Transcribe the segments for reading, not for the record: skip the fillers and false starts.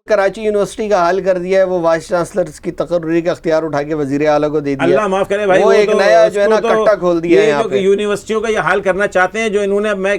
Karachi university کا حال کر دیا ہے، وہ وائس چانسلر کی تقرری کا اختیار اٹھا کے وزیر اعلیٰ کو دے دیا. اللہ معاف کرے بھائی، وہ ایک نیا جو ہے نا کٹا کھول دیا ہے یہاں پہ. یونیورسٹیوں کا یہ حال کرنا چاہتے ہیں جو انہوں نے، میں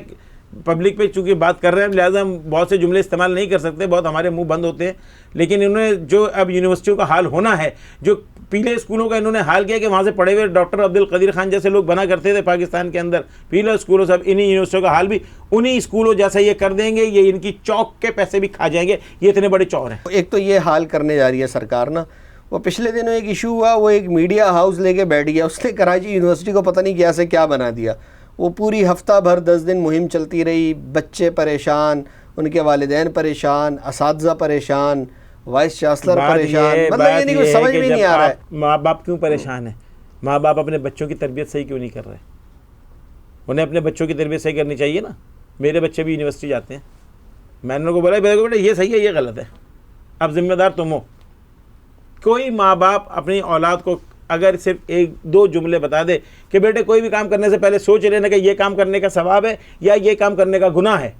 پبلک پہ چونکہ بات کر رہے ہیں لہٰذا ہم بہت سے جملے استعمال نہیں کر سکتے، بہت ہمارے منہ بند ہوتے ہیں، لیکن انہوں نے جو اب یونیورسٹیوں کا حال ہونا ہے، جو پیلے اسکولوں کا انہوں نے حال کیا کہ وہاں سے پڑھے ہوئے ڈاکٹر عبد القدیر خان جیسے لوگ بنا کرتے تھے پاکستان کے اندر، پیلے اسکولوں سے اب انہی یونیورسٹیوں کا حال بھی انہی اسکولوں جیسا یہ کر دیں گے، یہ ان کی چوک کے پیسے بھی کھا جائیں گے، یہ اتنے بڑے چور ہیں. ایک تو یہ حال کرنے جا رہی ہے سرکار نا. وہ پچھلے دنوں ایک ایشو ہوا، وہ ایک میڈیا ہاؤس لے کے بیٹھ گیا، اس نے کراچی یونیورسٹی کو پتہ نہیں کیا سے کیا بنا دیا. وہ پوری ہفتہ بھر 10 دن مہم چلتی رہی، بچے پریشان، ان کے والدین پریشان، اساتذہ پریشان، وائس چانسلر پریشان. مطلب یہ نہیں کچھ سمجھ میں نہیں آ رہا ہے ماں باپ کیوں پریشان ہیں. ماں باپ اپنے بچوں کی تربیت صحیح کیوں نہیں کر رہے؟ انہیں اپنے بچوں کی تربیت صحیح کرنی چاہیے نا. میرے بچے بھی یونیورسٹی جاتے ہیں، میں نے ان کو بولا بیٹا یہ صحیح ہے یہ غلط ہے، اب ذمہ دار تم ہو. کوئی ماں باپ اپنی اولاد کو اگر صرف ایک دو جملے بتا دے کہ بیٹے کوئی بھی کام کرنے سے پہلے سوچ لینا کہ یہ کام کرنے کا ثواب ہے یا یہ کام کرنے کا گناہ ہے.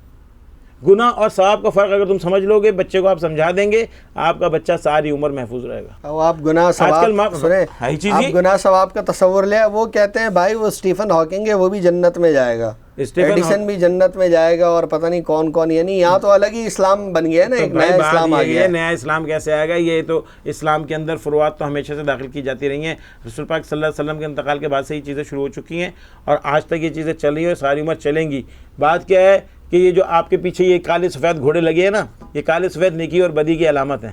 گناہ اور ثواب کا فرق اگر تم سمجھ لو گے، بچے کو آپ سمجھا دیں گے، آپ کا بچہ ساری عمر محفوظ رہے گا. آپ گناہ ثواب سنیں، آپ گناہ ثواب کا تصور لیں. وہ کہتے ہیں بھائی وہ اسٹیفن ہاکنگ ہے وہ بھی جنت میں جائے گا، ایڈیسن بھی جنت میں جائے گا، اور پتہ نہیں کون کون. یعنی یہاں تو الگ ہی اسلام بن گیا نا، ایک نیا اسلام آ گیا. نیا اسلام کیسے آئے گا؟ یہ تو اسلام کے اندر فروعات تو ہمیشہ سے داخل کی جاتی رہی ہیں. رسول پاک صلی اللہ علیہ وسلم کے انتقال کے بعد سے یہ چیزیں شروع ہو چکی ہیں اور آج تک یہ چیزیں چل رہی ہیں اور ساری عمر چلیں گی. بات کیا ہے کہ یہ جو آپ کے پیچھے یہ کالے سفید گھوڑے لگے ہیں نا، یہ کالے سفید نیکی اور بدی کی علامت ہیں،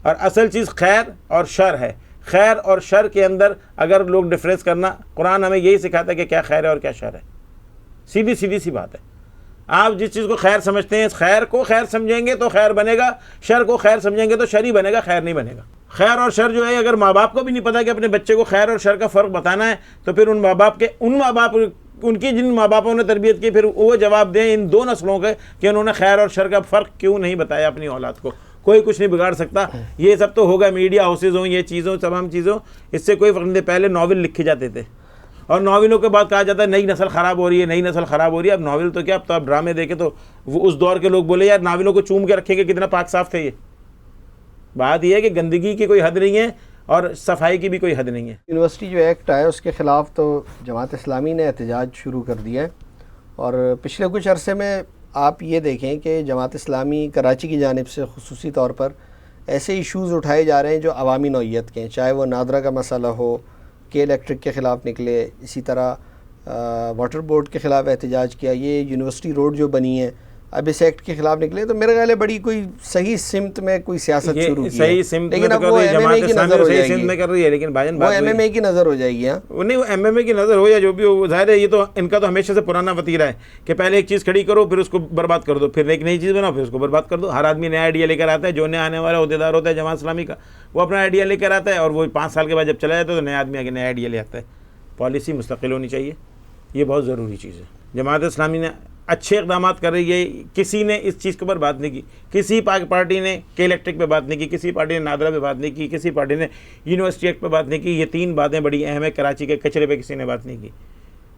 اور اصل چیز خیر اور شر ہے. خیر اور شر کے اندر اگر لوگ ڈفرینس کرنا، قرآن ہمیں یہی سکھاتا ہے کہ کیا خیر ہے اور کیا شر ہے. سیدھی سی بات ہے. آپ جس چیز کو خیر سمجھتے ہیں، خیر کو خیر سمجھیں گے تو خیر بنے گا، شر کو خیر سمجھیں گے تو شر ہی بنے گا، خیر نہیں بنے گا. خیر اور شر جو ہے اگر ماں باپ کو بھی نہیں پتا کہ اپنے بچے کو خیر اور شر کا فرق بتانا ہے تو پھر ان کی جن ماں باپوں نے تربیت کی پھر وہ جواب دیں ان دو نسلوں کے کہ انہوں نے خیر اور شر کا فرق کیوں نہیں بتایا اپنی اولاد کو. کوئی کچھ نہیں بگاڑ سکتا. یہ سب تو ہوگا میڈیا ہاؤسز ہوں، یہ چیزوں تمام چیزوں، اس سے کوئی فرق نہیں. پہلے ناول لکھے جاتے تھے اور ناولوں کے بعد کہا جاتا ہے نئی نسل خراب ہو رہی ہے، نئی نسل خراب ہو رہی ہے. اب ناول تو کیا، اب تو آپ ڈرامے دیکھے تو وہ اس دور کے لوگ بولے یار ناولوں کو چوم کے رکھیں گے، کتنا پاک صاف تھے. یہ بات یہ ہے کہ گندگی کی کوئی حد نہیں ہے اور صفائی کی بھی کوئی حد نہیں ہے. یونیورسٹی جو ایکٹ آیا اس کے خلاف تو جماعت اسلامی نے احتجاج شروع کر دیا ہے، اور پچھلے کچھ عرصے میں آپ یہ دیکھیں کہ جماعت اسلامی کراچی کی جانب سے خصوصی طور پر ایسے ایشوز اٹھائے جا رہے ہیں جو عوامی نوعیت کے ہیں، چاہے وہ نادرا کا مسئلہ ہو، کے الیکٹرک کے خلاف نکلے، اسی طرح واٹر بورڈ کے خلاف احتجاج کیا، یہ یونیورسٹی روڈ جو بنی ہے اب اس ایکٹ کے خلاف نکلے. تو میرے خیال ہے بڑی کوئی صحیح سمت میں کوئی سیاست شروع کی ہے، لیکن اب وہ ایم ایم اے کی نظر ہو جائے گی. لیکن بھائی وہ ایم ایم اے کی نظر ہو جائے گی. نہیں وہ ایم ایم اے کی نظر ہو یا جو بھی ہو، ظاہر ہے یہ تو ان کا تو ہمیشہ سے پرانا وتیرہ ہے کہ پہلے ایک چیز کھڑی کرو پھر اس کو برباد کر دو، پھر ایک نئی چیز بناؤ پھر اس کو برباد کر دو. ہر آدمی نیا آئیڈیا لے کر آتا ہے، جو نیا آنے والا عہدیدار ہوتا ہے جماعت اسلامی کا وہ اپنا آئیڈیا لے کر آتا ہے اور وہ 5 سال کے بعد جب چلا جاتا ہے تو نیا آدمی آگے نیا آئیڈیا لے آتا ہے. پالیسی مستقل ہونی چاہیے، یہ بہت ضروری چیز ہے. جماعت اسلامی نے اچھے اقدامات کر رہی ہے، کسی نے اس چیز کے اوپر بات نہیں کی. کسی پارٹی نے کے الیکٹرک پہ بات نہیں کی، کسی پارٹی نے نادرا پہ بات نہیں کی، کسی پارٹی نے یونیورسٹی ایکٹ پہ بات نہیں کی. یہ 3 باتیں بڑی اہم ہیں. کراچی کے کچرے پہ کسی نے بات نہیں کی،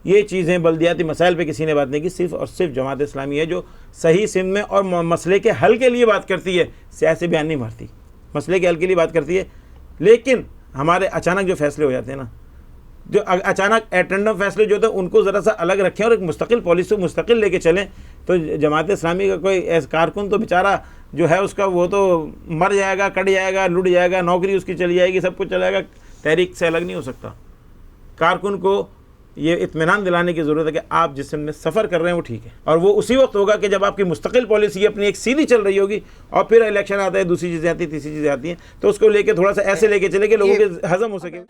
یہ چیزیں بلدیاتی مسائل پہ کسی نے بات نہیں کی. صرف اور صرف جماعت اسلامی ہے جو صحیح سمت میں اور مسئلے کے حل کے لیے بات کرتی ہے، سیاسی بیان نہیں مارتی. مسئلے کے حل کے لیے بات کرتی ہے. لیکن ہمارے اچانک جو فیصلے ہو جاتے ہیں نا، جو اچانک ایٹنڈم فیصلے جو ہوتے ہیں ان کو ذرا سا الگ رکھیں اور ایک مستقل پالیسی مستقل لے کے چلیں. تو جماعت اسلامی کا کوئی ایسا کارکن تو بیچارہ جو ہے اس کا وہ تو مر جائے گا، کٹ جائے گا، لٹ جائے گا، نوکری اس کی چلی جائے گی، سب کچھ چلے گا، تحریک سے الگ نہیں ہو سکتا. کارکن کو یہ اطمینان دلانے کی ضرورت ہے کہ آپ جس میں سفر کر رہے ہیں وہ ٹھیک ہے، اور وہ اسی وقت ہوگا کہ جب آپ کی مستقل پالیسی اپنی ایک سیدھی چل رہی ہوگی اور پھر الیکشن آتا ہے، دوسری چیزیں آتی ہیں، تیسری چیزیں آتی ہیں، تو اس کو لے کے تھوڑا سا ایسے لے کے چلے کہ لوگوں کے ہضم ہو سکے.